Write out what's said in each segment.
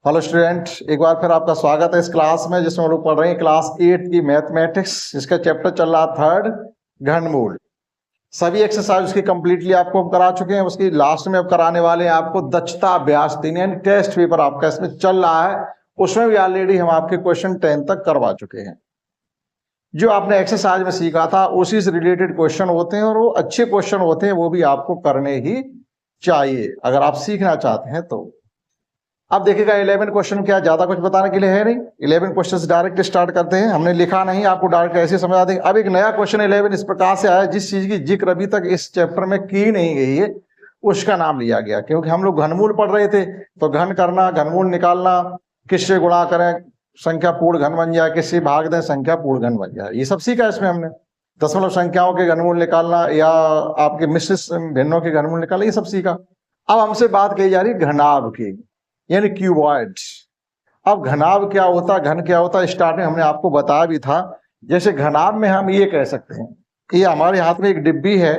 Hello student, एक बार फिर आपका स्वागत है इस क्लास में जिसमें हम लोग पढ़ रहे हैं क्लास 8 की मैथमेटिक्स। इसका चैप्टर चल रहा थर्ड, घनमूल। सभी एक्सरसाइज उसकी कंप्लीटली आपको हम करा चुके हैं। उसकी लास्ट में अब कराने वाले हैं आपको दक्षता अभ्यास 3 यानी टेस्ट पेपर आपका इसमें चल रहा है। उसमें भी ऑलरेडी हम आपके क्वेश्चन 10 तक करवा चुके हैं। जो आपने एक्सरसाइज में सीखा था उसी से रिलेटेड क्वेश्चन होते हैं और वो अच्छे क्वेश्चन होते हैं, वो भी आपको करने ही चाहिए अगर आप सीखना चाहते हैं तो। अब देखिएगा 11 क्वेश्चन क्या ज्यादा कुछ बताने के लिए है नहीं। 11 क्वेश्चन डायरेक्ट स्टार्ट करते हैं। हमने लिखा नहीं, आपको डायरेक्ट ऐसे समझा देंगे। अब एक नया क्वेश्चन 11 इस प्रकार से आया जिस चीज की जिक्र अभी तक इस चैप्टर में की नहीं गई है, उसका नाम लिया गया। क्योंकि हम लोग घनमूल पढ़ रहे थे तो घन करना, घनमूल निकालना, किससे गुणा करें संख्या पूर्ण घन बन जाए, किससे भाग दें संख्या पूर्ण घन बन जाए, ये सब सीखा इसमें हमने। दशमलव संख्याओं के घनमूल निकालना या आपके मिश्रित भिन्नों के घनमूल निकालना, ये सब सीखा। अब हमसे बात कही जा रही घनाभ की, यानी क्यूबॉइड्स। अब घनाभ क्या होता है, घन क्या होता है, स्टार्टिंग हमने आपको बताया भी था। जैसे घनाभ में हम ये कह सकते हैं, ये हमारे हाथ में एक डिब्बी है।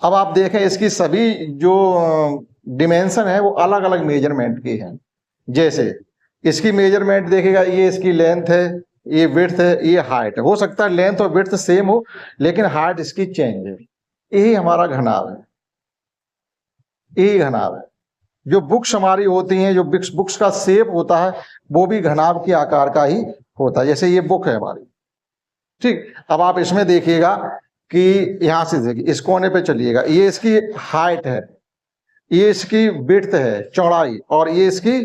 अब आप देखें इसकी सभी जो डिमेंशन है वो अलग अलग मेजरमेंट की है। जैसे इसकी मेजरमेंट देखिएगा, ये इसकी लेंथ है, ये विड्थ है, ये हाइट है। हो सकता है लेंथ और विड्थ सेम हो लेकिन हाइट इसकी चेंज है। यही हमारा घनाभ है, यही घनाभ है। जो बुक्स हमारी होती हैं, जो बुक्स का शेप होता है वो भी घनाभ के आकार का ही होता है। जैसे ये बुक है हमारी, ठीक। अब आप इसमें देखिएगा कि यहां से देखिए, इस कोने पे चलिएगा, ये इसकी हाइट है, ये इसकी विड्थ है चौड़ाई, और ये इसकी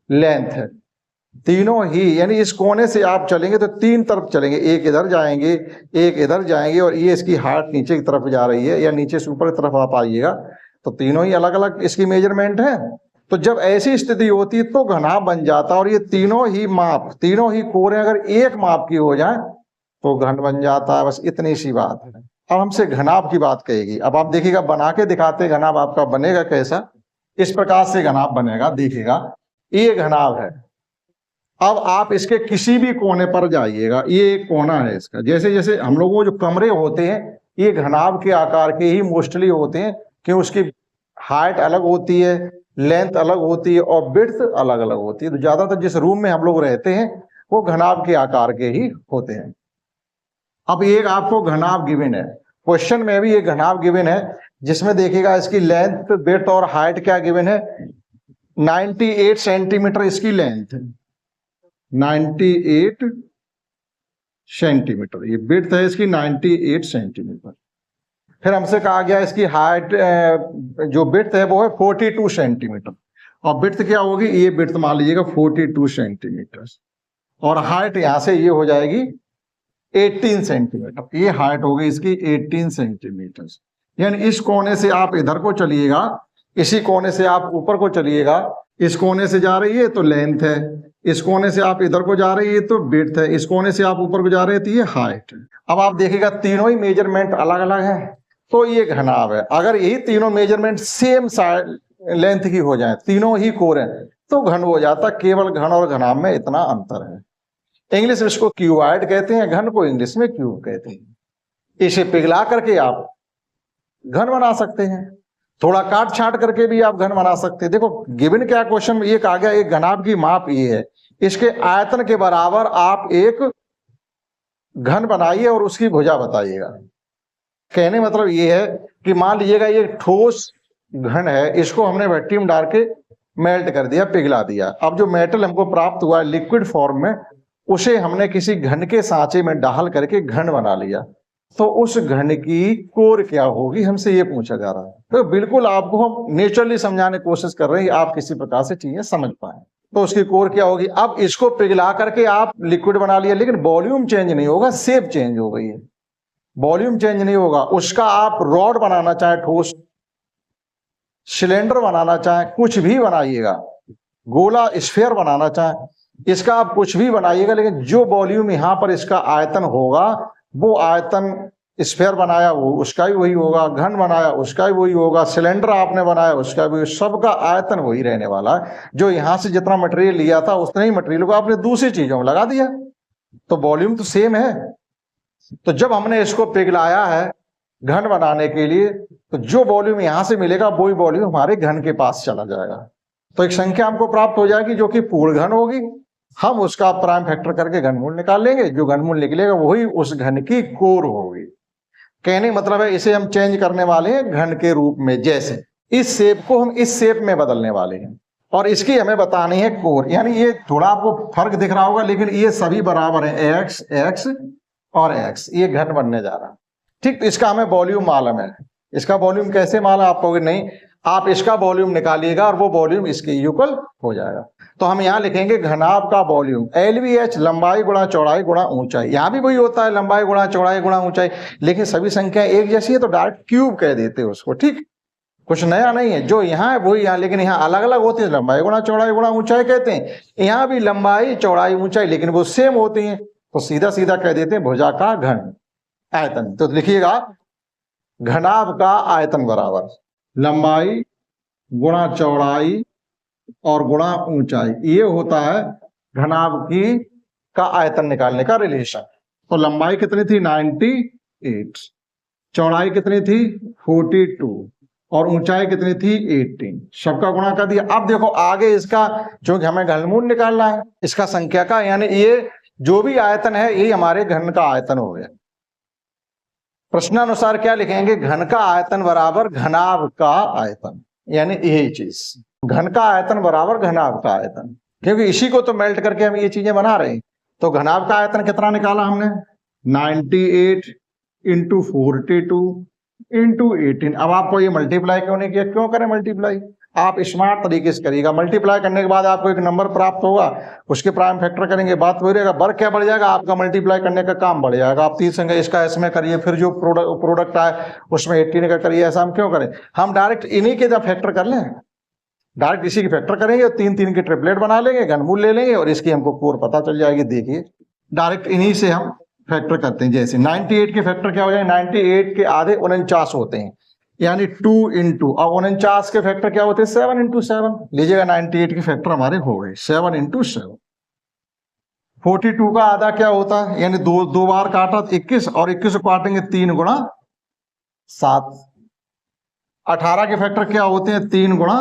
लेंथ है। तीनों ही, यानी इस कोने से आप चलेंगे तो तीन तरफ चलेंगे, एक इधर जाएंगे, एक इधर जाएंगे, और ये इसकी हाइट नीचे की तरफ जा रही है या नीचे से ऊपर की तरफ आप आइएगा तो तीनों ही अलग अलग इसकी मेजरमेंट है। तो जब ऐसी स्थिति होती है तो घनाभ बन जाता है। और ये तीनों ही माप, तीनों ही कोरे अगर एक माप की हो जाए तो घन बन जाता है। बस इतनी सी बात है। अब हमसे घनाभ की बात कहेगी। अब आप देखिएगा, बना के दिखाते घनाभ आपका बनेगा कैसा। इस प्रकार से घनाभ बनेगा, देखिएगा ये घनाभ है। अब आप इसके किसी भी कोने पर जाइएगा, ये एक कोना है इसका। जैसे जैसे हम लोगों जो कमरे होते हैं ये घनाभ के आकार के ही मोस्टली होते हैं, कि उसकी हाइट अलग होती है, लेंथ अलग होती है और विड्थ अलग अलग होती है। तो ज्यादातर जिस रूम में हम लोग रहते हैं वो घनाभ के आकार के ही होते हैं। अब एक आपको घनाभ गिवन है, क्वेश्चन में भी एक घनाभ गिवन है, जिसमें देखिएगा इसकी लेंथ, विड्थ और हाइट क्या गिवन है। 98 सेंटीमीटर इसकी लेंथ है, 98 सेंटीमीटर ये विड्थ है इसकी 98 सेंटीमीटर। फिर हमसे कहा गया इसकी हाइट, जो विड्थ है वो है 42 सेंटीमीटर, और विड्थ क्या होगी, ये विड्थ मान लीजिएगा 42 सेंटीमीटर, और हाइट यहां से ये हो जाएगी 18 सेंटीमीटर। ये हाइट होगी इसकी 18 सेंटीमीटर। यानी इस कोने से आप इधर को चलिएगा, इसी कोने से आप ऊपर को चलिएगा, इस कोने से जा रही है तो लेंथ है, इस कोने से आप इधर को जा रही है तो विड्थ है, इस कोने से आप ऊपर को जा रहे हैं तो ये हाइट है। अब आप देखिएगा तीनों ही मेजरमेंट अलग अलग है तो ये घनाभ है। अगर यही तीनों मेजरमेंट सेम लेंथ की हो जाए, तीनों ही कोर है, तो घन हो जाता। केवल घन और घनाभ में इतना अंतर है। इंग्लिश में इसको क्यूबॉइड कहते हैं, घन को इंग्लिश में क्यूब कहते हैं। इसे पिघला करके आप घन बना सकते हैं, थोड़ा काट छाट करके भी आप घन बना सकते हैं। देखो गिवन क्या क्वेश्चन में ये कहा गया, एक घनाभ की माप ये है, इसके आयतन के बराबर आप एक घन बनाइए और उसकी भुजा बताइएगा। कहने मतलब ये है कि मान लीजिएगा ये ठोस घन है, इसको हमने भट्टी में डाल के मेल्ट कर दिया, पिघला दिया। अब जो मेटल हमको प्राप्त हुआ है लिक्विड फॉर्म में, उसे हमने किसी घन के सांचे में डाल करके घन बना लिया। तो उस घन की कोर क्या होगी, हमसे ये पूछा जा रहा है। तो बिल्कुल आपको हम नेचुरली समझाने की कोशिश कर रहे हैं, आप किसी प्रकार से चीजें समझ पाए। तो उसकी कोर क्या होगी। अब इसको पिघला करके आप लिक्विड बना लिया, लेकिन वॉल्यूम चेंज नहीं होगा, शेप चेंज हो गई है, वॉल्यूम चेंज नहीं होगा। उसका आप रॉड बनाना चाहे, ठोस सिलेंडर बनाना चाहे, कुछ भी बनाइएगा, गोला स्फीयर बनाना चाहे, इसका आप कुछ भी बनाइएगा, लेकिन जो वॉल्यूम यहां पर इसका आयतन होगा वो आयतन स्फीयर बनाया वो उसका ही वही होगा, घन बनाया उसका ही वही होगा, सिलेंडर आपने बनाया उसका भी, सबका आयतन वही रहने वाला है। जो यहां से जितना मटेरियल लिया था उतने ही मटेरियल को आपने दूसरी चीजों में लगा दिया, तो वॉल्यूम तो सेम है। तो जब हमने इसको पिघलाया है घन बनाने के लिए, तो जो वॉल्यूम यहां से मिलेगा वही वॉल्यूम हमारे घन के पास चला जाएगा। तो एक संख्या हमको प्राप्त हो जाएगी जो कि पूर्ण घन होगी, हम उसका प्राइम फैक्टर करके घनमूल निकाल लेंगे, जो घनमूल निकलेगा वही उस घन की कोर होगी। कहने मतलब है इसे हम चेंज करने वाले हैं घन के रूप में, जैसे इस शेप को हम इस शेप में बदलने वाले हैं और इसकी हमें बतानी है कोर। यानी ये थोड़ा आपको फर्क दिख रहा होगा लेकिन ये सभी बराबर है, एक्स एक्स और एक्स, ये घन बनने जा रहा है। ठीक, तो इसका हमें वॉल्यूम मालूम है। इसका वॉल्यूम कैसे मालूम? आप कहोगे नहीं, आप इसका वॉल्यूम निकालिएगा और वो वॉल्यूम इसके इक्वल हो जाएगा। तो हम यहाँ लिखेंगे घनाभ का वॉल्यूम LVH, लंबाई गुणा चौड़ाई गुणा ऊंचाई। यहाँ भी वही होता है, लंबाई गुणा चौड़ाई गुणा ऊंचाई, लेकिन सभी संख्या एक जैसी है तो डायरेक्ट क्यूब कह देते हैं उसको। ठीक, कुछ नया नहीं है, जो यहाँ है वही यहाँ, लेकिन यहाँ अलग अलग होती है। लंबाई गुणा चौड़ाई गुणा ऊंचाई कहते हैं, यहाँ भी लंबाई चौड़ाई ऊंचाई, लेकिन वो सेम होती है, तो सीधा सीधा कह देते हैं भुजा का घन आयतन। तो लिखिएगा घनाभ का आयतन बराबर लंबाई गुणा चौड़ाई और गुणा ऊंचाई, ये होता है घनाभ की का आयतन निकालने का रिलेशन। तो लंबाई कितनी थी? 98, चौड़ाई कितनी थी? 42 और ऊंचाई कितनी थी? 18। सबका गुणा कर दिया। अब देखो आगे इसका, जो कि हमें घनमूल निकालना है इसका संख्या का, यानी ये जो भी आयतन है ये हमारे घन का आयतन हो गया। प्रश्नानुसार क्या लिखेंगे? घन का आयतन बराबर घनाभ का आयतन, यानी यही चीज, घन का आयतन बराबर घनाभ का आयतन, क्योंकि इसी को तो मेल्ट करके हम ये चीजें बना रहे हैं। तो घनाभ का आयतन कितना निकाला हमने? 98 इंटू 42 इंटू 18। अब आपको ये मल्टीप्लाई क्यों नहीं किया? क्यों करें मल्टीप्लाई? आप स्मार्ट तरीके से करिएगा। मल्टीप्लाई करने के बाद आपको एक नंबर प्राप्त होगा, उसके प्राइम फैक्टर करेंगे, बात हो रहेगा। वर्क क्या बढ़ जाएगा आपका? मल्टीप्लाई करने का काम बढ़ जाएगा। आप 30 संख्या इसका इसमें करिए, फिर जो प्रोडक्ट आए उसमें 18 का करिए। ऐसा हम क्यों करें? हम डायरेक्ट इन्हीं के जब फैक्टर कर लें, डायरेक्ट इसी की फैक्टर करेंगे, 3 की ट्रिपलेट बना लेंगे, घनमूल ले लेंगे और इसकी हमको कोर पता चल जाएगी। देखिए डायरेक्ट इन्हीं से हम फैक्टर करते हैं। जैसे 98 के फैक्टर क्या हो जाए? 98 के आधे 49 होते हैं, यानी 2 इंटू, और 49 के फैक्टर क्या होते हैं? 7 इंटू 7। लीजिएगा 98 के फैक्टर हमारे हो गए 7 इंटू 7। 42 का आधा क्या होता है? यानी दो बार काटा 21, और 21 को काटेंगे 3 गुणा 7। 18 के फैक्टर क्या होते हैं? 3 गुणा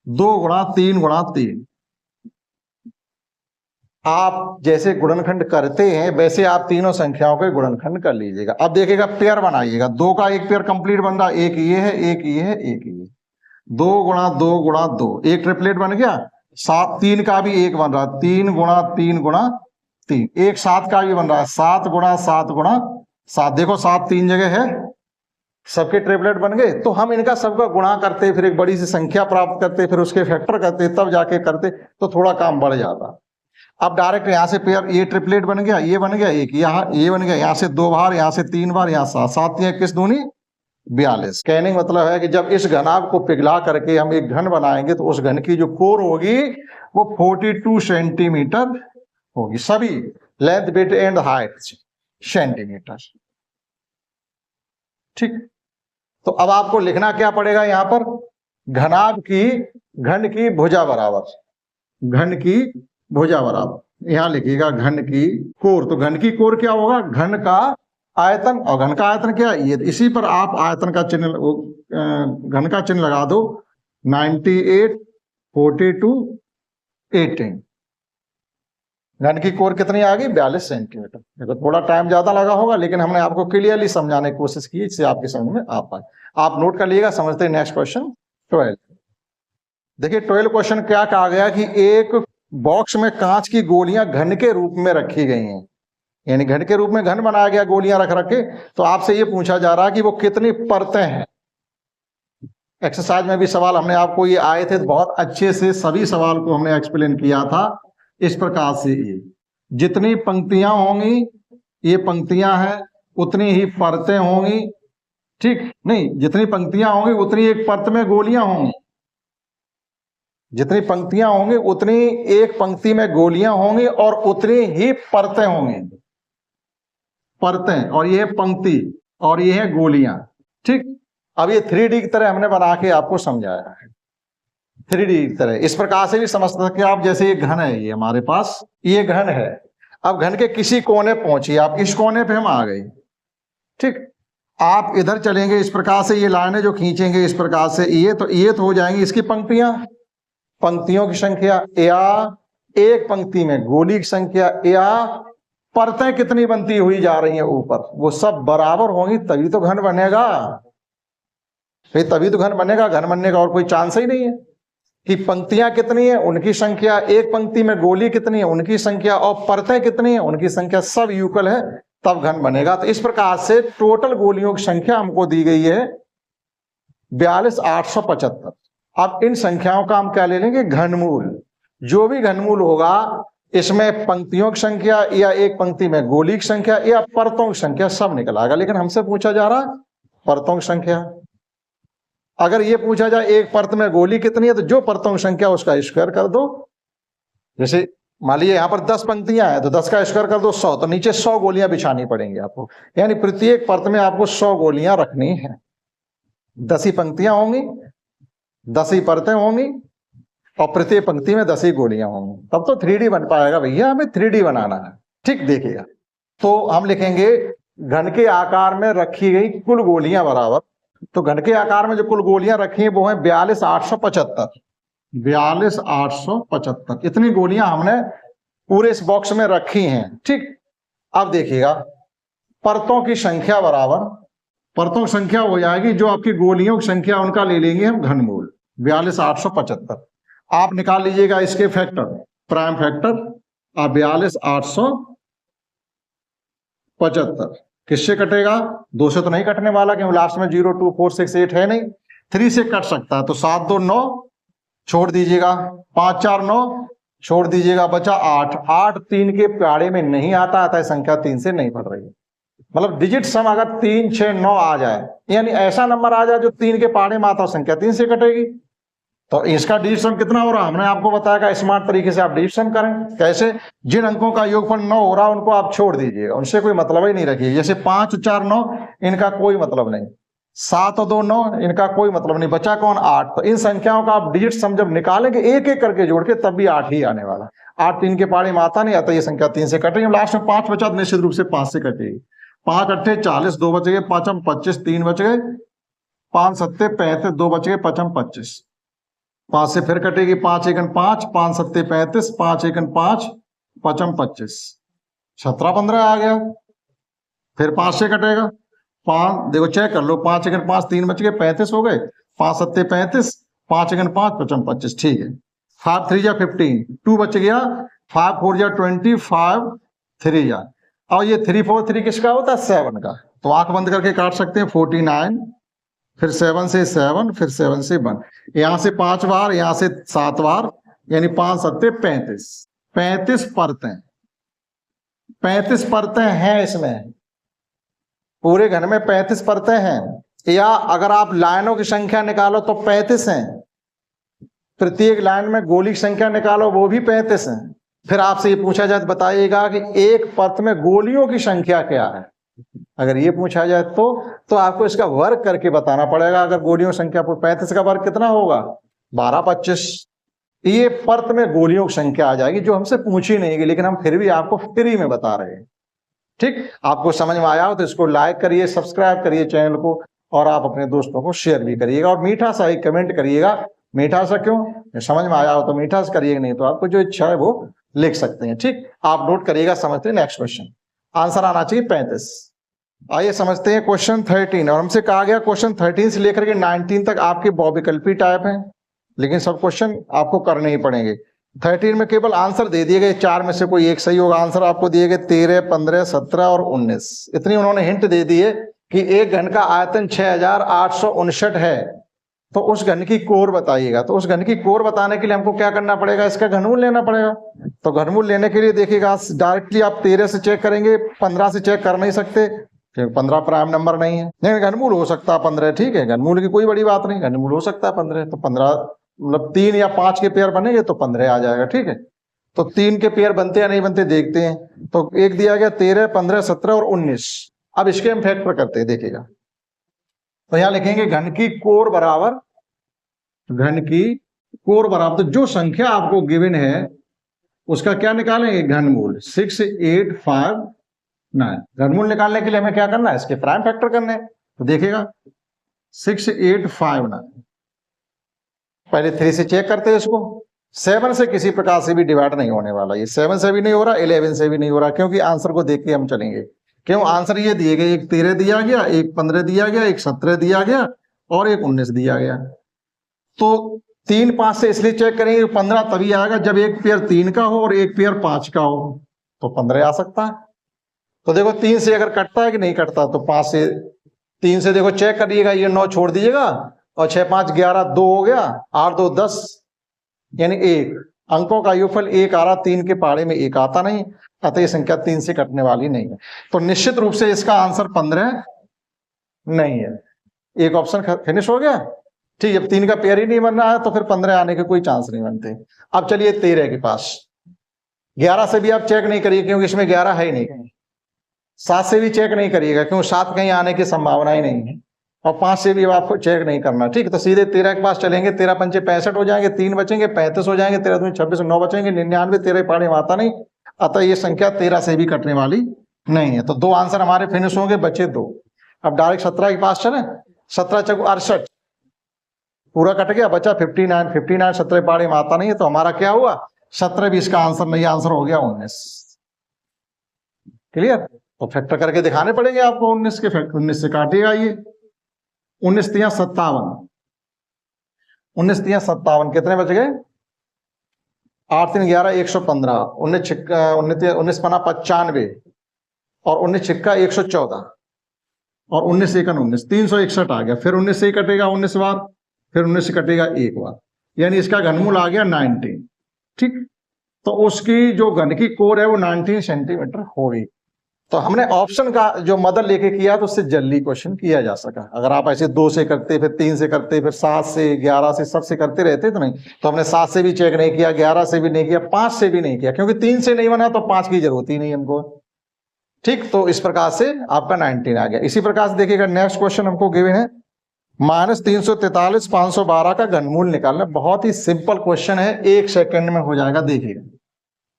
2 गुणा 3 गुणा 3। आप जैसे गुणनखंड करते हैं वैसे आप तीनों संख्याओं के गुणनखंड कर लीजिएगा। अब देखिएगा पेयर बनाइएगा, 2 का एक पेयर कंप्लीट बन रहा, एक ये है एक ये है एक ये, 2 गुणा 2 गुणा 2, एक ट्रिपलेट बन गया। 7, 3 का भी एक बन रहा, 3 गुणा 3 गुणा 3, एक 7 का भी बन रहा है, 7 गुणा 7 गुणा 7। देखो 7 3 जगह है, सबके ट्रिपलेट बन गए। तो हम इनका सबका गुणा करते, फिर एक बड़ी सी संख्या प्राप्त करते, फिर उसके फैक्टर करते, तब जाके करते, तो थोड़ा काम बढ़ जाता। अब डायरेक्ट यहाँ से पेयर, ये ट्रिपलेट बन गया, ये बन गया, एक यहाँ ये बन गया, यहाँ से 2 बार, यहाँ से 3 बार, यहाँ 7, 7 या 21 दूनी 42। कहने का मतलब है कि जब इस घनाभ को पिघला करके हम एक घन बनाएंगे तो उस घन की जो कोर होगी वो 42 सेंटीमीटर होगी। सभी length, width and height centimetre. ठीक, तो अब आपको लिखना क्या पड़ेगा यहाँ पर? घनाभ की घन की भुजा बराबर, घन की भुजा बराबर, यहाँ लिखिएगा घन की कोर। तो घन की कोर क्या होगा? घन का आयतन, और घन का आयतन क्या है? ये इसी पर आप आयतन का चिन्ह, घन का चिन्ह लगा दो। 98, 42, 18। घन की कोर कितनी आ गई? 42 सेंटीमीटर। देखो थोड़ा टाइम ज्यादा लगा होगा, लेकिन हमने आपको क्लियरली समझाने की कोशिश की, इससे आपके समझ में आ पाए। आप नोट कर लीजिएगा। समझते हैं नेक्स्ट क्वेश्चन 12। देखिए 12 क्वेश्चन क्या कहा गया कि एक बॉक्स में कांच की गोलियां घन के रूप में रखी गई हैं, यानी घन के रूप में घन बनाया गया, गोलियां रख रखे। तो आपसे ये पूछा जा रहा है कि वो कितनी परतें हैं। एक्सरसाइज में भी सवाल हमने आपको ये आए थे, बहुत अच्छे से सभी सवाल को हमने एक्सप्लेन किया था इस प्रकार से। ये जितनी पंक्तियां होंगी, ये पंक्तियां हैं, उतनी ही परतें होंगी। ठीक नहीं, जितनी पंक्तियां होंगी उतनी एक परत में गोलियां होंगी, जितनी पंक्तियां होंगी उतनी एक पंक्ति में गोलियां होंगी, और उतनी ही परतें होंगी। परतें, और ये पंक्ति, और ये है गोलियां। ठीक, अब ये 3D की तरह हमने बना के आपको समझाया है। 3D की तरह इस प्रकार से भी समझ सकते आप। जैसे ये घन है, ये हमारे पास ये घन है। अब घन के किसी कोने पहुंचिए आप, इस कोने पे हम आ गए। ठीक, आप इधर चलेंगे इस प्रकार से, ये लाइनें जो खींचेंगे इस प्रकार से, ये तो हो जाएंगी इसकी पंक्तियां, पंक्तियों की संख्या, या एक पंक्ति में गोली की संख्या, या परतें कितनी बनती हुई जा रही हैं ऊपर, वो सब बराबर होंगी तभी तो घन बनेगा। तभी तो घन बनेगा, घन बनने का और कोई चांस ही नहीं है। कि पंक्तियां कितनी है उनकी संख्या, एक पंक्ति में गोली कितनी है उनकी संख्या, और परतें कितनी है उनकी संख्या, सब इक्वल है तब घन बनेगा। तो इस प्रकार से टोटल गोलियों की संख्या हमको दी गई है 42,875। अब इन संख्याओं का हम क्या ले लेंगे, घनमूल। जो भी घनमूल होगा इसमें पंक्तियों की संख्या या एक पंक्ति में गोली की संख्या या परतों की संख्या सब निकल आएगा। लेकिन हमसे पूछा जा रहा परतों की संख्या। अगर ये पूछा जाए एक परत में गोली कितनी है, तो जो परतों की संख्या उसका स्क्वायर कर दो। जैसे मान लीजिए यहाँ पर 10 पंक्तियां हैं तो 10 का स्क्वायर कर दो 100, तो नीचे 100 गोलियां बिछानी पड़ेंगी आपको। यानी प्रत्येक परत में आपको 100 गोलियां रखनी है। 10 ही पंक्तियां होंगी, 10 ही परतें होंगी, और प्रत्येक पंक्ति में 10 ही गोलियां होंगी, तब तो 3D बन पाएगा। भैया हमें 3D बनाना है, ठीक। देखिएगा, तो हम लिखेंगे घन के आकार में रखी गई कुल गोलियां बराबर, तो घन के आकार में जो कुल गोलियां रखी हैं वो है 42,875। 42,875 इतनी गोलियां हमने पूरे इस बॉक्स में रखी हैं, ठीक। अब देखिएगा, परतों की संख्या बराबर, परतों की संख्या हो जाएगी जो आपकी गोलियों की संख्या, उनका ले लेंगे हम घनमूल 42,875। आप निकाल लीजिएगा इसके फैक्टर, प्राइम फैक्टर। 42,875 किससे कटेगा, 2 से तो नहीं कटने वाला, क्योंकि लास्ट में 0, 2, 4, 6, 8 है नहीं। 3 से कट सकता है, तो 7, 2, 9 छोड़ दीजिएगा, 5, 4, 9 छोड़ दीजिएगा, बचा 8। 8 3 के प्यारे में नहीं आता है, संख्या 3 से नहीं बढ़ रही है। मतलब डिजिट सम अगर 3, 6, 9 आ जाए, यानी ऐसा नंबर आ जाए जो 3 के पहाड़े में आता है, संख्या 3 से कटेगी। तो इसका डिजिट सम कितना हो रहा है हमने आपको बताया, स्मार्ट तरीके से आप डिजिट सम करें। कैसे, जिन अंकों का योगफल 9 हो रहा है उनको आप छोड़ दीजिएगा, उनसे कोई मतलब ही नहीं रखिए। जैसे 5, 4, 9 इनका कोई मतलब नहीं, 7 और 2, 9 इनका कोई मतलब नहीं, बचा कौन, 8। तो इन संख्याओं का आप डिजिट सम जब निकालेंगे एक एक करके जोड़ के, तब भी 8 ही आने वाला। 8 3 के पहाड़े में आता नहीं आता, ये संख्या 3 से कटेगी। लास्ट में 5 बचा, निश्चित रूप से 5 से कटेगी। 5 8 40, 2 बच गए, 5 25, 3 बच गए, 5 7 35, 2 बच गए, 5 25। 5 से फिर कटेगी, 5 1 5, 5 7 35, 5 1 5, 5 25, 17 15 आ गया। फिर 5 से कटेगा, 5 देखो चेक कर लो, 5 1 5, 3 बच गए, 35 हो गए, 5 7 35, 5 1 5, 5 25, ठीक है। 5 3 जा 15, 2 बच गया, 5 4 जा 20, 5 3 जा, और ये 3 4 3 किसका होता है, 7 का। तो आंख बंद करके काट सकते हैं, 49, फिर 7 से 7, फिर 7 से 1, यहां से 5 बार, यहां से 7 बार, यानी 5 7 35। 35 परतें, 35 परतें हैं इसमें, पूरे घन में 35 परतें हैं। या अगर आप लाइनों की संख्या निकालो तो 35 हैं, प्रत्येक लाइन में गोली की संख्या निकालो वो भी 35 है। फिर आपसे ये पूछा जाए तो बताइएगा कि एक परत में गोलियों की संख्या क्या है। अगर ये पूछा जाए तो आपको इसका वर्ग करके बताना पड़ेगा। अगर गोलियों की संख्या 35 का वर्ग कितना होगा, 12 25। ये परत में गोलियों की संख्या आ जाएगी, जो हमसे पूछी नहीं गई, लेकिन हम फिर भी आपको फ्री में बता रहे हैं, ठीक। आपको समझ में आया हो तो इसको लाइक करिए, सब्सक्राइब करिए चैनल को, और आप अपने दोस्तों को शेयर भी करिएगा, और मीठा सा एक कमेंट करिएगा। मीठा सा क्यों, समझ में आया हो तो मीठा सा करिएगा, नहीं तो आपको जो इच्छा है वो लिख सकते हैं, ठीक। आप नोट करिएगा, समझते हैं। नेक्स्ट क्वेश्चन, आंसर आना चाहिए 35। आइए समझते हैं क्वेश्चन 13। और हमसे कहा गया क्वेश्चन 13 से लेकर के 19 तक आपके बहुविकल्पी टाइप हैं, लेकिन सब क्वेश्चन आपको करने ही पड़ेंगे। 13 में केवल आंसर दे दिए गए, 4 में से कोई एक सही होगा। आंसर आपको दिए गए 13, 15, 17 और 19। इतनी उन्होंने हिंट दे दी है कि एक घन का आयतन 6859 है, तो उस घन की कोर बताइएगा। तो उस घन की कोर बताने के लिए हमको क्या करना पड़ेगा, इसका घनमूल लेना पड़ेगा। तो घनमूल लेने के लिए देखिएगा, डायरेक्टली आप 13 से चेक करेंगे, 15 से चेक कर नहीं सकते क्योंकि 15 प्राइम नंबर नहीं है। नहीं, घनमूल हो सकता है 15, ठीक है, घनमूल की कोई बड़ी बात नहीं, घनमूल हो सकता है 15। तो 15 मतलब 3 या 5 के पेयर बनेंगे तो 15 आ जाएगा, ठीक है। तो 3 के पेयर बनते या नहीं बनते देखते हैं। तो एक दिया गया 13, 15, 17 और 19। अब इसके हम फैक्टर करते हैं, देखिएगा। तो यहां लिखेंगे घन की कोर बराबर, घन की कोर बराबर, तो जो संख्या आपको गिवन है उसका क्या निकालेंगे, घनमूल। 6 8 5 9। घनमूल निकालने के लिए हमें क्या करना है, इसके प्राइम फैक्टर करने हैं। तो देखिएगा 6859, पहले 3 से चेक करते हैं इसको। 7 से किसी प्रकार से भी डिवाइड नहीं होने वाला, ये 7 से भी नहीं हो रहा, 11 से भी नहीं हो रहा, क्योंकि आंसर को देख के हम चलेंगे। क्यों? आंसर ये दिए गए, एक 13 दिया गया, एक 15 दिया गया, एक 17 दिया गया और एक 19 दिया गया। तो 3 5 से इसलिए चेक करेंगे 15 तभी आएगा जब एक पेयर 3 का हो और एक पेयर 5 का हो, तो 15 आ सकता है। तो देखो 3 से अगर कटता है कि नहीं कटता, तो 5 से 3 से देखो चेक करिएगा, ये 9 छोड़ दीजिएगा और 6 5 11, 2 हो गया, 8 2 10, यानी 1 अंकों का योगफल 1 आ रहा, 3 के पहाड़े में 1 आता नहीं, अतः ये संख्या 3 से कटने वाली नहीं है। तो निश्चित रूप से इसका आंसर 15 नहीं है। एक ऑप्शन फिनिश हो गया। ठीक है, 3 का पेयर ही नहीं बन रहा है तो फिर 15 आने के कोई चांस नहीं बनते। अब चलिए 13 के पास। 11 से भी आप चेक नहीं करिए क्योंकि इसमें 11 है ही नहीं। 7 से भी चेक नहीं करिएगा क्योंकि 7 कहीं आने की संभावना ही नहीं है, और 5 से भी आपको चेक नहीं करना। ठीक है, तो सीधे 13 के पास चलेंगे। 13 पंचे 65 हो जाएंगे, 3 बचेंगे, 35 हो जाएंगे, 13 दूनी 26, 9 बचेंगे, 99, 13 पहाड़े में आता नहीं, अतः ये संख्या 13 से भी कटने वाली नहीं है। तो 2 आंसर हमारे फिनिश होंगे, बचे 2। अब डायरेक्ट 17 के पास चले। 17 चौक 68 पूरा कट गया, बचा 59। 59 17 पहाड़े में आता नहीं है, तो हमारा क्या हुआ? 17 भी इसका आंसर नहीं, आंसर हो गया 19। क्लियर? तो फैक्टर करके दिखाने पड़ेंगे आपको 19 के। फैक्टर 19 से काटिएगा, ये 19 3 57, 19 3 57 कितने बच गए? 8 3 11 115, 19 19 5 95 और 19 छिक्का 114 और 19 1 19, 361 आ गया। फिर 19 से ही कटेगा 19 बार, फिर 19 से कटेगा एक बार, यानी इसका घनमूल आ गया 19। ठीक, तो उसकी जो घन की कोर है वो 19 सेंटीमीटर होगी। तो हमने ऑप्शन का जो मदद लेके किया तो उससे जल्दी क्वेश्चन किया जा सका। अगर आप ऐसे 2 से करते, फिर 3 से करते, फिर 7 से 11 से सबसे करते रहते तो नहीं। तो हमने 7 से भी चेक नहीं किया, 11 से भी नहीं किया, 5 से भी नहीं किया, क्योंकि 3 से नहीं बना तो 5 की जरूरत ही नहीं हमको। ठीक, तो इस प्रकार से आपका 19 आ गया। इसी प्रकार से देखिएगा नेक्स्ट क्वेश्चन हमको गिवन है -343 512 का घनमूल निकालना। बहुत ही सिंपल क्वेश्चन है, 1 सेकंड में हो जाएगा। देखिएगा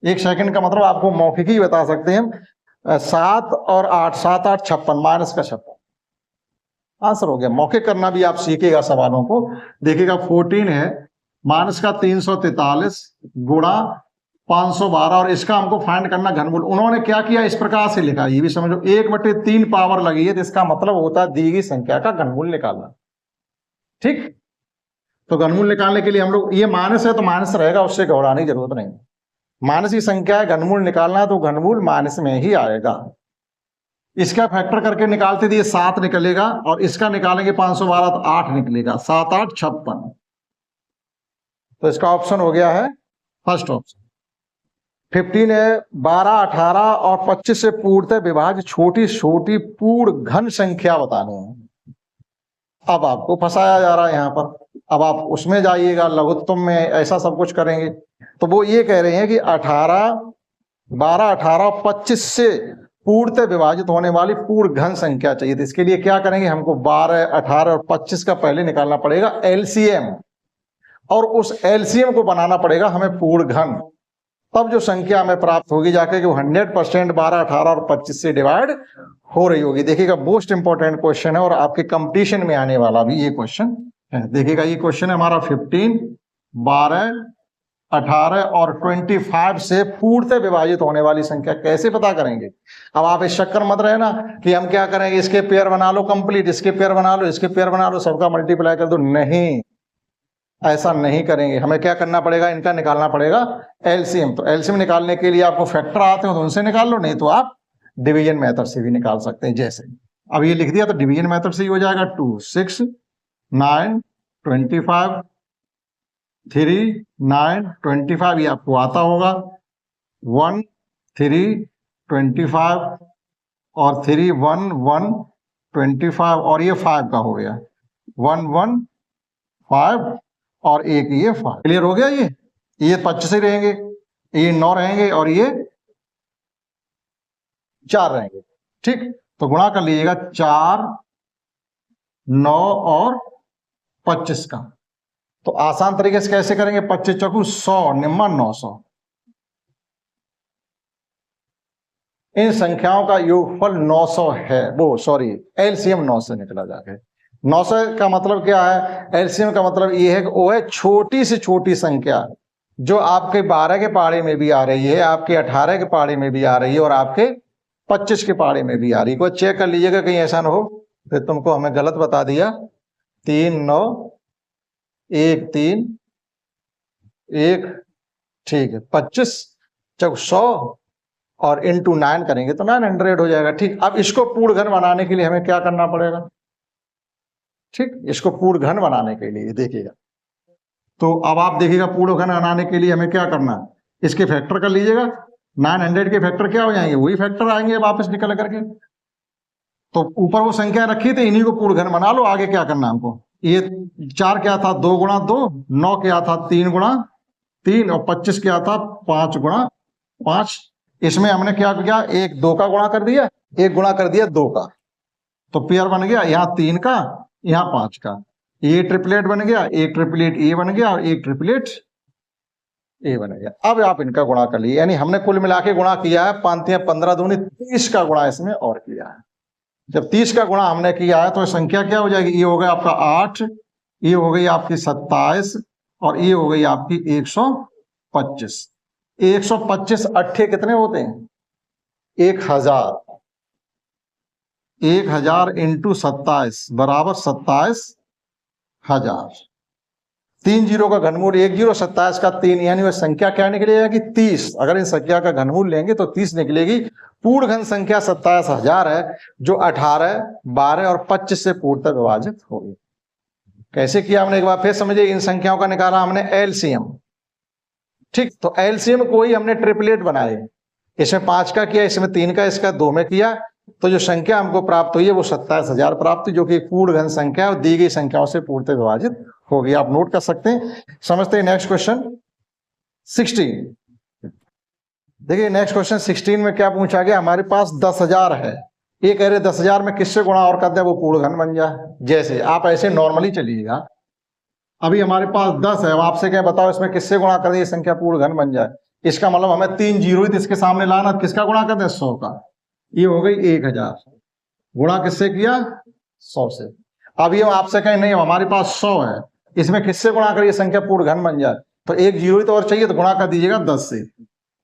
1 सेकंड का मतलब आपको मौखिक ही बता सकते हैं। 7 और 8, 7 8 56, माइनस का 56 आंसर हो गया। मौखिक करना भी आप सीखेगा सवालों को। देखिएगा 14 है, माइनस का 343 गुणा 512 और इसका हमको फाइंड करना घनमूल। उन्होंने क्या किया, इस प्रकार से लिखा, ये भी समझो 1/3 पावर लगी है, तो इसका मतलब होता है दी गई संख्या का घनमूल निकालना। ठीक, तो घनमूल निकालने के लिए हम लोग, ये माइनस है तो माइनस रहेगा, उससे घबराने की जरूरत नहीं। माइनस की संख्या है, घनमूल निकालना है तो घनमूल माइनस में ही आएगा। इसका फैक्टर करके निकालते दिए 7 निकलेगा और इसका निकालेंगे 512 तो 8 निकलेगा, 7 8 56। तो इसका ऑप्शन हो गया है फर्स्ट ऑप्शन। 15 है, 12 18 और 25 से पूर्णतः विभाज्य छोटी छोटी पूर्ण घन संख्या बतानी है। अब आपको फंसाया जा रहा है यहाँ पर। अब आप उसमें जाइएगा, लघुत्तम में ऐसा सब कुछ करेंगे। तो वो ये कह रहे हैं कि 12 18 और 25 से पूर्णतः विभाजित होने वाली पूर्ण घन संख्या चाहिए। तो इसके लिए क्या करेंगे, हमको 12 18 और 25 का पहले निकालना पड़ेगा एलसीएम, और उस एलसीएम को बनाना पड़ेगा हमें पूर्ण घन। तब जो संख्या हमें प्राप्त होगी जाके कि वो 100% 12 18 और 25 से डिवाइड हो रही होगी। देखिएगा मोस्ट इंपॉर्टेंट क्वेश्चन है और आपके कंपटीशन में आने वाला भी ये क्वेश्चन है। देखिएगा ये क्वेश्चन है हमारा 15 12 18 और 25 से पूर्णतः विभाजित होने वाली संख्या कैसे पता करेंगे। अब आप इस चक्कर मत रहे ना कि हम क्या करेंगे, इसके पेयर बना लो कंप्लीट, इसके पेयर बना लो, इसके पेयर बना लो, सबका मल्टीप्लाई कर दो। नहीं, ऐसा नहीं करेंगे। हमें क्या करना पड़ेगा, इनका निकालना पड़ेगा एलसीएम। तो एलसीएम निकालने के लिए आपको फैक्टर आते हो तो उनसे निकाल लो, नहीं तो आप डिवीजन मेथड से भी निकाल सकते हैं। जैसे अब ये लिख दिया तो डिवीजन मेथड से ही हो जाएगा। 2 6 9 25 3 9 25, ये आपको आता होगा। 1 3 25 और 3 1 1 25 और ये 5 का हो गया 1 1 5 और एक ये 5। क्लियर हो गया। ये 25 ही रहेंगे, ये 9 रहेंगे और ये 4 रहेंगे। ठीक, तो गुणा कर लीजिएगा 4 9 और 25 का। तो आसान तरीके से कैसे करेंगे, 25 चौकू 100 निम्मा 900। इन संख्याओं का योगफल 900 है, वो सॉरी एलसीएम 9 से निकला जाके। 900 का मतलब क्या है, एलसीएम का मतलब ये है कि वो है छोटी से छोटी संख्या जो आपके 12 के पाड़े में भी आ रही है, आपके 18 के पाड़े में भी आ रही है और आपके 25 के पाड़े में भी आ रही है। कोई चेक कर लीजिएगा कहीं ऐसा ना हो फिर तुमको हमें गलत बता दिया। 3 9 1 3 1, ठीक है, 25 जब 100 और इंटू 9 करेंगे तो 900 हो जाएगा। ठीक, अब इसको पूर्ण घन बनाने के लिए हमें क्या करना पड़ेगा? ठीक, इसको पूर्ण घन बनाने के लिए देखिएगा, तो अब आप देखिएगा पूर्ण घन बनाने के लिए हमें क्या करना है, इसके फैक्टर कर लीजिएगा। 900 के फैक्टर क्या हो जाएंगे, वही फैक्टर आएंगे वापस निकल करके। तो ऊपर वो संख्या रखी थी, इन्हीं को पूर्ण घन बना लो। आगे क्या करना हमको, ये 4 क्या था 2 गुणा 2, 9 क्या था 3 गुणा 3 और 25 क्या था 5 गुणा 5। इसमें हमने क्या किया, 1 2 का गुणा कर दिया, 1 गुणा कर दिया 2 का, तो पेयर बन गया यहाँ 3 का यहाँ 5 का। ये ट्रिपलेट बन गया, एक ट्रिपलेट ए बन गया और एक ट्रिपलेट ए बन गया। अब आप इनका गुणा कर लिए, यानी हमने कुल मिला के गुणा किया है 5 15 दूनी 30 का गुणा इसमें और किया है। जब 30 का गुणा हमने किया है तो संख्या क्या हो जाएगी, ये हो गया आपका 8, ये हो गई आपकी 27 और ये हो गई आपकी 125। 125 अट्ठे कितने होते हैं, 1000। 1000 इंटू 27 बराबर 27,000। 3 जीरो का घनमूल 1 जीरो, 27 का 3, यानी वह संख्या क्या निकलेगी 30। अगर इन संख्या का घनमूल लेंगे तो 30 निकलेगी। पूर्ण घन संख्या 27,000 है जो 18, 12 और 25 से पूर्णतः विभाजित होगी। कैसे किया हमने, एक बार फिर समझिए। इन संख्याओं का निकाला हमने एलसीएम। ठीक, तो एलसीएम को ही हमने ट्रिपलेट बनाए। इसमें 5 का किया, इसमें 3 का, इसका 2 में किया, तो जो संख्या हमको प्राप्त हुई है वो 27,000 प्राप्त हुई, जो कि पूर्ण घन संख्या और दी गई संख्याओं से पूर्णतः विभाजित होगी। आप नोट कर सकते हैं। समझते हैं नेक्स्ट क्वेश्चन 16। देखिए नेक्स्ट क्वेश्चन 16 में क्या पूछा गया, हमारे पास 10,000 है। ये कह रहे 10,000 में किससे गुणा और कर दे वो पूर्ण घन बन जाए। जैसे आप ऐसे नॉर्मली चलिएगा, अभी हमारे पास 10 है, अब आपसे क्या बताओ इसमें किससे गुणा कर दे ये संख्या पूर्ण घन बन जाए। इसका मतलब हमें 3 जीरो ही इसके सामने लाना, किसका गुणा कर दे 100 का। ये हो गई 1000, गुणा किससे किया 100 से। अब ये आपसे कहें नहीं हमारे पास 100 है, इसमें किससे गुणा करिए संख्या पूर्ण घन बन जाए, तो 1 जीरो ही तो और चाहिए, तो गुणा कर दीजिएगा 10 से।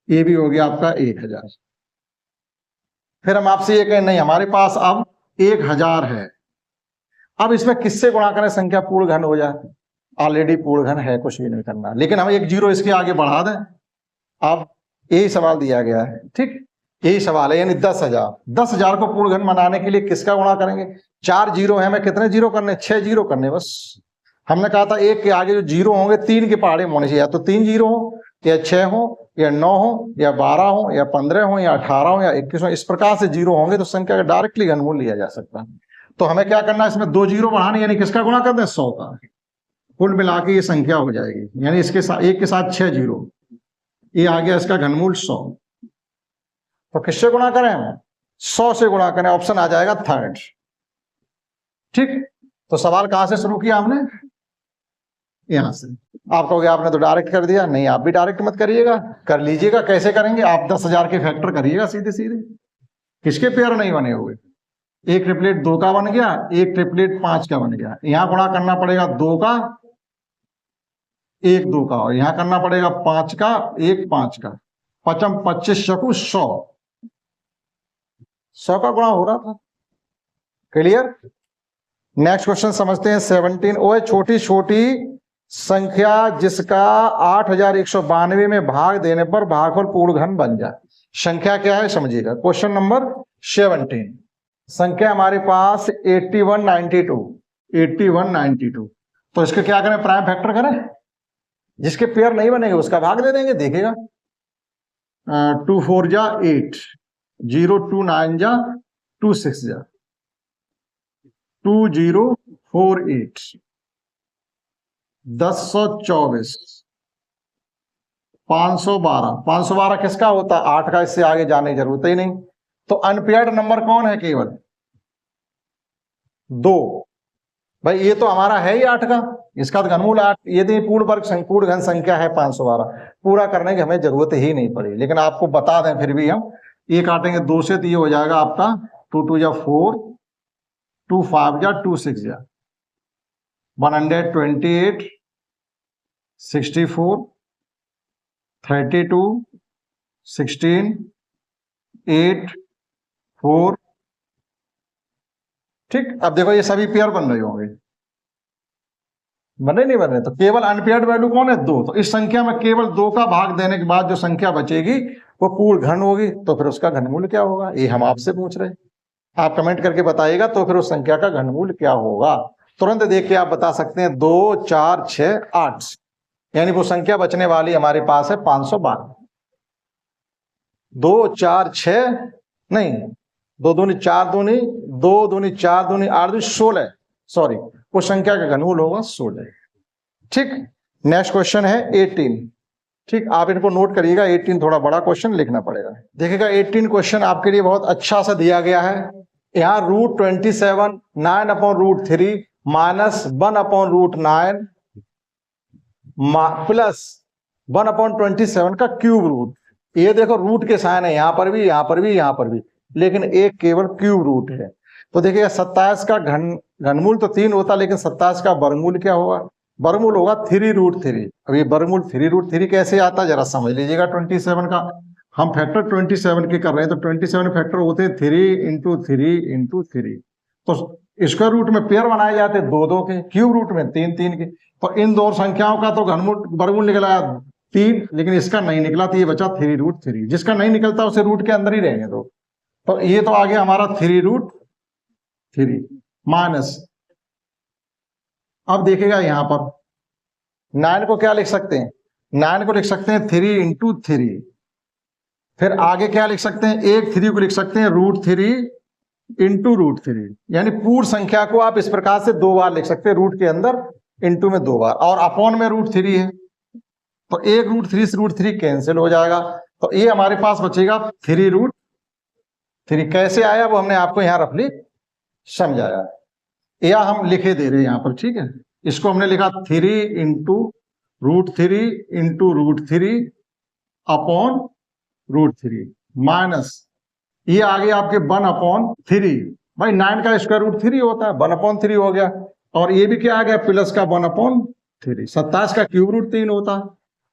ये भी हो गया आपका 1000। फिर हम आपसे ये कहें नहीं हमारे पास अब 1000 है, अब इसमें किससे गुणा करें संख्या पूर्ण घन हो जाए। ऑलरेडी पूर्ण घन है, कुछ भी नहीं करना, लेकिन हम 1 जीरो इसके आगे बढ़ा दें। अब यही सवाल दिया गया है, ठीक, यही सवाल है। यानी 10,000, 10,000 को पूर्ण घन बनाने के लिए किसका गुणा करेंगे। 4 जीरो है, हमें कितने जीरो करने, 6 जीरो करने बस। हमने कहा था 1 के आगे जो जीरो होंगे 3 के पहाड़े में होने चाहिए, या तो 3 जीरो हो या 6 हो या 9 हो या 12 हो या 15 हो या 18 हो या 21 हो। इस प्रकार से जीरो होंगे तो संख्या का डायरेक्टली घनमूल लिया जा सकता है। तो हमें क्या करना है, इसमें 2 जीरो बढ़ाने, यानी किसका गुणा कर दें 100 का। कुल मिला के ये संख्या हो जाएगी, यानी इसके साथ 1 के साथ 6 जीरो, ये आ गया इसका घनमूल 100। तो किससे गुणा करें हम, 100 से गुणा करें, ऑप्शन आ जाएगा थर्ड। ठीक, तो सवाल कहां से शुरू किया हमने, यहां से। आप कहोगे आपने तो डायरेक्ट कर दिया, नहीं आप भी डायरेक्ट मत करिएगा, कर लीजिएगा। कैसे करेंगे, आप 10,000 के फैक्टर करिएगा सीधे सीधे। किसके पेयर नहीं बने हुए, एक ट्रिपलेट 2 का बन गया, एक ट्रिपलेट 5 का बन गया। यहां गुणा करना पड़ेगा 2 का, 1 2 का, और यहां करना पड़ेगा 5 का, 1 5 का। 5 25 शकु 100, 100 का गुणा हो रहा था। क्लियर। नेक्स्ट क्वेश्चन समझते हैं 17। वो है छोटी छोटी संख्या जिसका 8192 में भाग देने पर भागफल पूर्ण घन बन जाए। संख्या क्या है समझिएगा। क्वेश्चन नंबर 17, संख्या हमारे पास 8192, 8192। तो इसके क्या करें, प्राइम फैक्टर करें, जिसके पेयर नहीं बनेंगे उसका भाग दे देंगे। देखिएगा 2 4 जा 8, 0 2 9 जा 2 6 जा 2 0 4 8, 1024, 512। 512 किसका होता है, 8 का, इससे आगे जाने की जरूरत ही नहीं। तो अनपेयर्ड नंबर कौन है, केवल 2। भाई ये तो हमारा है ही 8 का, इसका तो घनमूल 8। यदि पूर्ण वर्ग पूर्ण घन संख्या है 512, पूरा करने की हमें जरूरत ही नहीं पड़ी, लेकिन आपको बता दें फिर भी हम ये काटेंगे 2 से तो ये हो जाएगा आपका 2 2 या 4, 2 5 या 2 6 या 128, 64, 32, 16, 8, 4। ठीक, अब देखो ये सभी पेयर बन रहे होंगे, बने नहीं बन रहे, तो केवल अनपेयर्ड वैल्यू कौन है? 2। तो इस संख्या में केवल 2 का भाग देने के बाद जो संख्या बचेगी वो पूर्ण घन होगी, तो फिर उसका घनमूल्य क्या होगा? ये हम आपसे पूछ रहे हैं, आप कमेंट करके बताइएगा तो फिर उस संख्या का घनमूल्य क्या होगा। तुरंत देख के आप बता सकते हैं 2 4 6 8, यानी वो संख्या बचने वाली हमारे पास है 512। 2 4 6 नहीं, 2 दूनी 4 दूनी 2 दूनी 4 दूनी 8 दूनी 16, सॉरी, वो संख्या का घनमूल होगा 16। ठीक, नेक्स्ट क्वेश्चन है 18। ठीक, आप इनको नोट करिएगा, 18 थोड़ा बड़ा क्वेश्चन लिखना पड़ेगा। देखिएगा 18 क्वेश्चन आपके लिए बहुत अच्छा सा दिया गया है। यहाँ √27 9/√3 माइनस 1/√9 प्लस 1/27 का क्यूब रूट। ये देखो रूट के साइन है, यहां पर भी, यहां पर भी, यहां पर भी, लेकिन एक केवल क्यूब रूट है। तो देखिएगा 27 का घनमूल तो 3 होता, लेकिन 27 का वर्गमूल क्या होगा? वर्गमूल होगा 3√3। अब ये वर्गमूल 3√3 कैसे आता है जरा समझ लीजिएगा। 27 का हम फैक्टर 27 के कर रहे हैं, तो 27 फैक्टर होते हैं 3 × 3 × 3। तो स्क्वायर रूट में पेयर बनाए जाते हैं 2 2 के, क्यूब रूट में 3 3 के। तो इन दो संख्याओं का तो घनमूल वर्गमूल निकला 3, लेकिन इसका नहीं निकला, तो ये बचा 3√3। जिसका नहीं निकलता उसे रूट के अंदर ही रहेंगे। तो ये तो आ गया हमारा 3√3 माइनस, अब देखिएगा यहां पर 9 को क्या लिख सकते हैं? 9 को लिख सकते हैं 3 × 3। फिर आगे क्या लिख सकते हैं? एक 3 को लिख सकते हैं √3 × √3, यानी पूर्ण संख्या को आप इस प्रकार से 2 बार लिख सकते हैं, रूट के अंदर इंटू में 2 बार, और अपॉन में √3 है, तो एक √3 से √3 कैंसिल हो जाएगा। तो ये हमारे पास बचेगा 3√3। कैसे आया वो हमने आपको यहाँ रफली समझाया, या हम लिखे दे रहे हैं यहाँ पर। ठीक है, इसको हमने लिखा 3 × √3 × √3 अपॉन √3 माइनस ये आगे आपके 1/3। भाई 9 का स्क्वायर रूट 3 होता है, 1/3 हो गया, और ये भी क्या आ गया प्लस का 1/3। 27 का क्यूब रूट 3 होता है।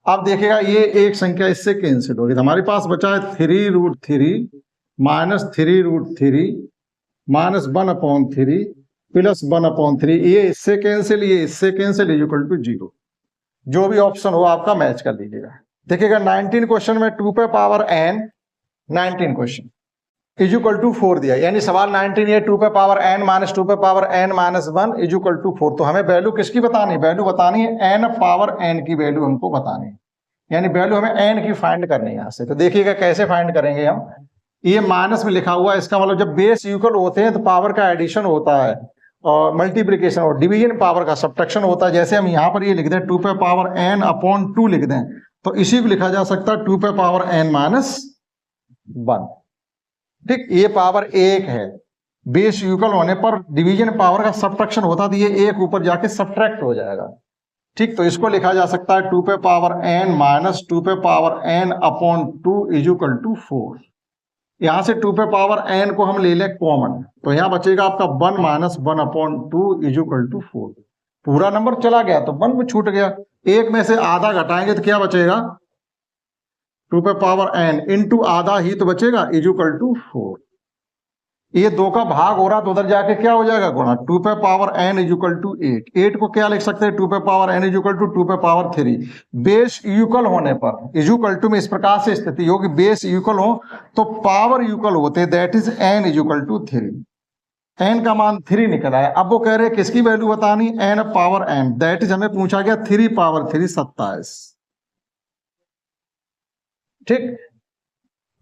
अब देखिएगा ये एक संख्या इससे कैंसिल होगी, तो हमारे पास बचा है 3√3 माइनस 3√3 माइनस 1/3 प्लस 1/3। ये इससे कैंसिल, ये इससे कैंसिल, इक्वल टू 0। जो भी ऑप्शन हो आपका मैच कर लीजिएगा। देखिएगा 19 क्वेश्चन में 2n 19 question is equal to 4 दिया, यानी सवाल 19 ये 2n minus 2n minus 1 is equal to 4। तो हमें वैल्यू किसकी बतानी है? वैल्यू बतानी है n की वैल्यू हमको बतानी है, यानी वैल्यू हमें n की फाइंड करनी है यहाँ से। तो देखिएगा कैसे फाइंड करेंगे हम। ये माइनस में लिखा हुआ है, इसका मतलब जब बेस इक्वल होते हैं तो पावर का एडिशन होता है, और मल्टीप्लीकेशन और डिवीजन पावर का सब्ट्रैक्शन होता है। जैसे हम यहाँ पर ये लिख दें 2n अपॉन 2 लिख दें, तो इसी को लिखा जा सकता है 2n माइनस 1। ठीक, ये पावर 1 है, बेस इक्वल होने पर डिवीजन पावर का सब्ट्रैक्शन होता है, तो ये 1 ऊपर जाके सब्ट्रैक्ट हो जाएगा। ठीक, तो इसको लिखा जा सकता है 2n minus 2n upon 2 is equal to 4। यहां से 2n को हम ले लें कॉमन, तो यहां बचेगा आपका 1 माइनस 1/2 इज इक्वल टू 4। पूरा नंबर चला गया तो 1 में छूट गया, 1 में से आधा घटाएंगे तो क्या बचेगा? 2n इंटू आधा ही तो बचेगा इज इक्वल टू 4। ये 2 का भाग हो रहा तो उधर जाके क्या हो जाएगा? गुणा। 2n is equal to 8। 8 को क्या लिख सकते हैं? 2n is equal to 2/3। Base equal होने पर इज इक्वल टू में इस प्रकार से स्थिति होगी, बेस इक्वल हो तो पावर इक्वल होते, that is n is equal to 3। n का मान 3 निकल आया। अब वो कह रहे हैं किसकी वैल्यू बतानी? n, दैट इज हमें पूछा गया 3/3 27। ठीक,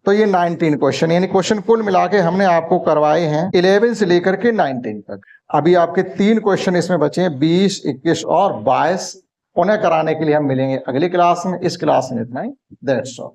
तो ये 19 क्वेश्चन, यानी क्वेश्चन कुल मिला के हमने आपको करवाए हैं 11 से लेकर के 19 तक। अभी आपके 3 क्वेश्चन इसमें बचे हैं, 20, 21 और 22। उन्हें कराने के लिए हम मिलेंगे अगली क्लास में। इस क्लास में इतना ही, दैट्स ऑल।